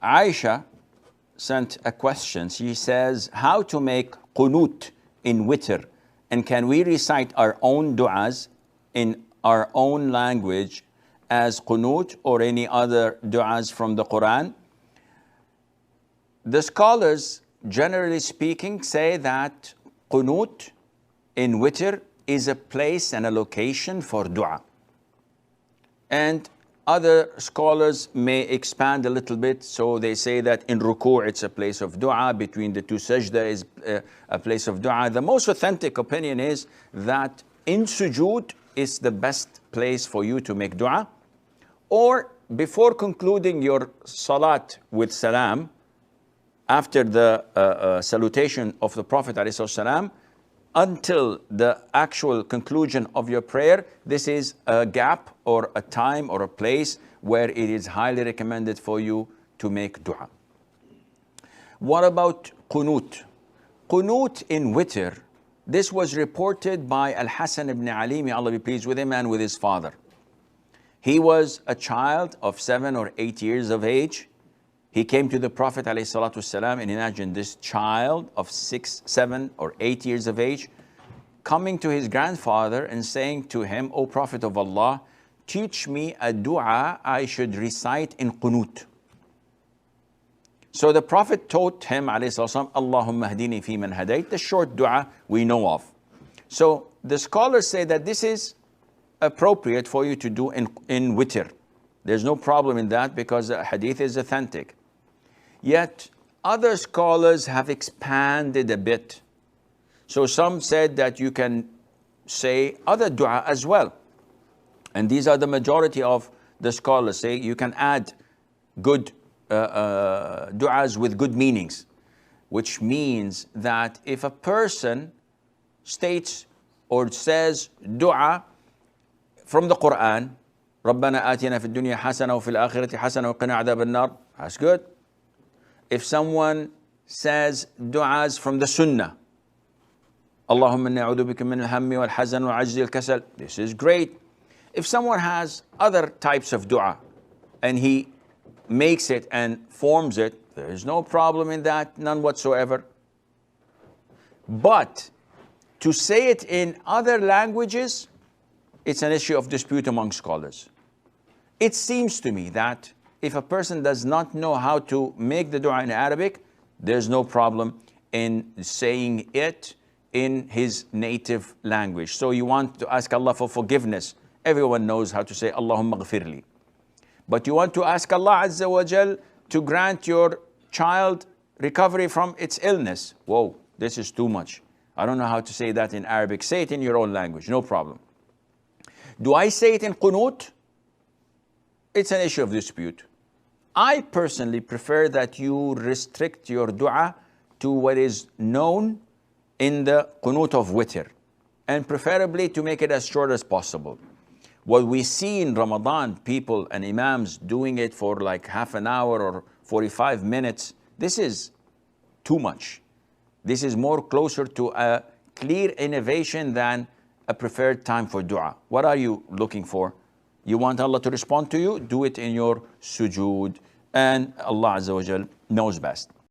Aisha sent a question. She says, how to make qunut in witr, and can we recite our own du'as in our own language as qunut or any other du'as from the Quran? The scholars, generally speaking, say that qunut in witr is a place and a location for dua. And other scholars may expand a little bit, so they say that in ruku' it's a place of dua, between the two sajda is a place of dua. The most authentic opinion is that in sujood is the best place for you to make dua, or before concluding your salat with salam, after the salutation of the Prophet ﷺ, until the actual conclusion of your prayer, this is a gap or a time or a place where it is highly recommended for you to make dua. What about qunut? Qunut in witr, this was reported by Al-Hasan ibn Ali, may Allah be pleased with him, and with his father. He was a child of 7 or 8 years of age. He came to the Prophet ﷺ, and imagine this child of 6, 7, or 8 years of age coming to his grandfather and saying to him, O Prophet of Allah, teach me a dua I should recite in qunut. So the Prophet taught him, ﷺ, Allahumma hdini fi man hadayt, the short dua we know of. So the scholars say that this is appropriate for you to do in witr. There's no problem in that because the hadith is authentic. Yet other scholars have expanded a bit. So some said that you can say other dua as well. And these are the majority of the scholars say you can add good du'as with good meanings, which means that if a person states or says dua from the Quran, رَبَّنَا آتِنَا فِي الدُّنْيَا حَسَنَةً وَفِي الْآخِرَةِ حَسَنَةً وَقِنَا عَذَابَ النَّارِ, that's good. If someone says du'as from the Sunnah, Allahumma inni a'udhu bika min al-hammi wal-hazan wa ajzi al-kasal, this is great. If someone has other types of dua and he makes it and forms it, there is no problem in that, none whatsoever. But to say it in other languages, it's an issue of dispute among scholars. It seems to me that if a person does not know how to make the dua in Arabic, there's no problem in saying it in his native language. So you want to ask Allah for forgiveness. Everyone knows how to say Allahumma ghfirli. But you want to ask Allah Azza wa Jal to grant your child recovery from its illness. Whoa, this is too much. I don't know how to say that in Arabic. Say it in your own language, no problem. Do I say it in qunut? It's an issue of dispute. I personally prefer that you restrict your dua to what is known in the qunut of witr, and preferably to make it as short as possible. What we see in Ramadan, people and imams doing it for like half an hour or 45 minutes, this is too much. This is more closer to a clear innovation than a preferred time for dua. What are you looking for? You want Allah to respond to you? Do it in your sujood, and Allah Azza wa Jal knows best.